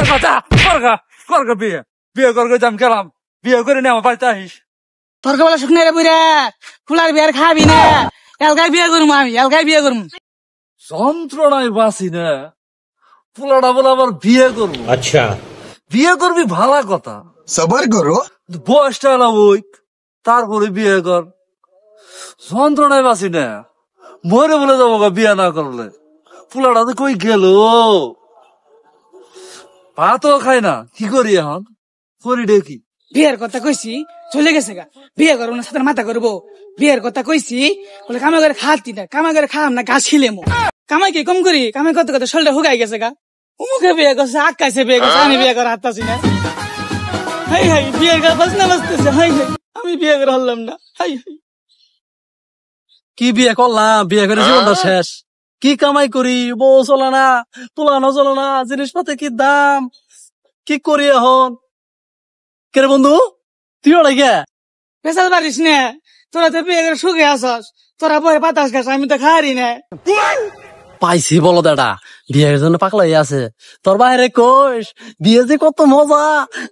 কর কথা কর বিয়ে বিয়ে করবে আমি গেলাম বিয়ে করে নিয়ে আমার বাড়িতে আসিস তোর বলা শুকনো রে বুড়া ফুলার বিয়ার খাবি না এলগাই বিয়ে করবো আমি এলগাই বিয়ে করবো যন্ত্রণায় বাঁচি না পোলাটা বলে আবার বিয়ে করবো अच्छा বিয়ে করবি ভালো কথা सबर करो বয়সটা এলাম ওই তারপরে বিয়ে কর যন্ত্রণায় বাঁচি না মরে বলে যাবো বিয়ে না করলে পোলাটা তো কই গেল ভাতও খায় না কি করি এখন করি দেখি বিয়ের কথা কইছি চলে গেছে গা বিয়ে করবো না সাথে মাথা করবো বিয়ের কথা কইছি বলে কামাই করে খাতি না কামাই করে খাম না গাছ খিলেমো কামাই কি কম করি কামাই করতে করতে শরীরটা হুগাই গেছে গা উমুকে বিয়ে করছে আকাশে বিয়ে করছে আমি বিয়ে করে হাততাছি না হাই হাই বিয়ের গা বাজনা বাজতেছে হাই হাই আমি বিয়ে করে হলাম না হাই হাই কি বিয়ে করলাম বিয়ে করে জীবনটা শেষ কি কামাই করি বউ চলে না পোলানো চলে না জিনিসপত্রের কি দাম কি করি এখন কে বন্ধু তুই ওরা গিয়া পেশাল পারিস না তোরা তো বিয়ে করে সুখে আসস তোরা বয়ে বাতাস খাস আমি তো খারি না পাইছি বলো দাদা বিয়ের জন্য পাকলাই আছে তোর বাইরে কোষ বিয়ে যে কত মজা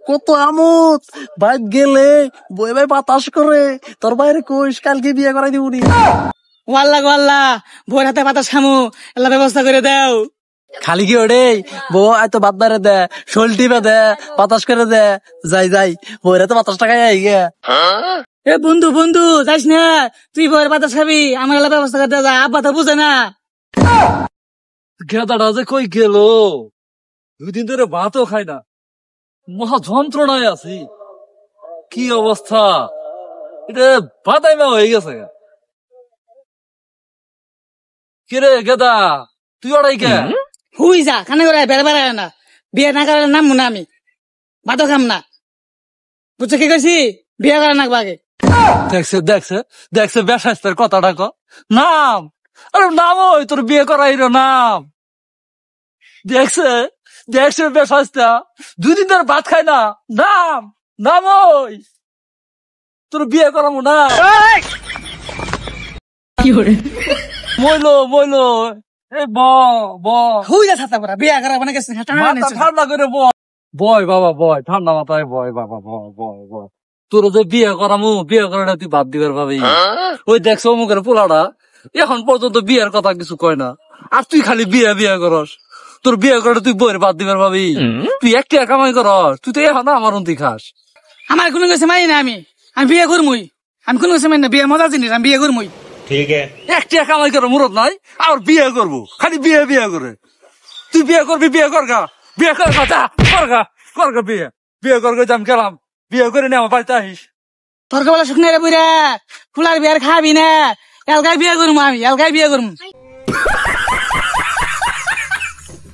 কত আমোদ বাইক গেলে বই ভাই বাতাস করে তোর বাইরে কোষ কালকে বিয়ে করাই দিবনি ওয়াল্লা ভোর হাতে বাতাস খামু এলা ব্যবস্থা করে দাও খালি কি ওরে বউ এত বাদ বারে দে শোল টিপে দে বাতাস করে দে যাই বইরা তো বাতাস টাকায় আই গে এ বন্ধু যাইস না তুই বউয়ের বাতাস খাবি আমার এলা ব্যবস্থা করে দে যা আব্বা তো বুঝে না গেদাটা যে কই গেল 2 দিন ধরে ভাতও খাই না মহা যন্ত্রণায় আছি কি অবস্থা এটা বাদাইমা হয়ে গেছে কিরে গেদা তুই ওরাই কে হুই যা খানে করে বেড়ে বেড়ায় না বিয়ে না করে নামবো না আমি ভাতও খাম না বুঝছো কি কইছি বিয়ে করে না আগে দেখছে বেশাস্তের কথাটা ক নাম আরে নাম ওই তোর বিয়ে করাইরো নাম দেখছে বেশাস্তা 2 দিন ধরে ভাত খাই না নাম ওই তোর বিয়ে করাবো না কি করে মইলো এ হুই যা ছাতা পড়া বিয়ে করা মানে গেছে ঠান্ডা করে বয় বাবা বয় ঠান্ডা মাথায় বয় বাবা বয় তোর যে বিয়ে করামু বিয়ে করাটা তুই বাদ দিবার ভাবি ওই দেখছো মুখের পোলাটা এখন পর্যন্ত বিয়ের কথা কিছু কয় না আর তুই খালি বিয়ে করস তোর বিয়ে করে তুই বইয়ের বাদ দিবার ভাবি তুই একটা কামাই করস তুই তো এখন আমার অন্তি খাস আমার কোনো কিছু মানি না আমি বিয়ে করমুই আমি কোনো কিছু মানি না বিয়ে মজা জিনিস আমি বিয়ে করমুই ठीक है একটা কামাই করে মুরত নাই আর বিয়ে করবো খালি বিয়ে করে তুই বিয়ে করবি বিয়ে করগা বিয়ে কর কথা করগা বিয়ে করগে আমি গেলাম বিয়ে করে নিয়ে আমার বাড়িতে আসিস তোর বলা শুকনো রে বুড়া ফুলার বিয়ার খাবি না এলগাই বিয়ে করবো আমি এলগাই বিয়ে করবো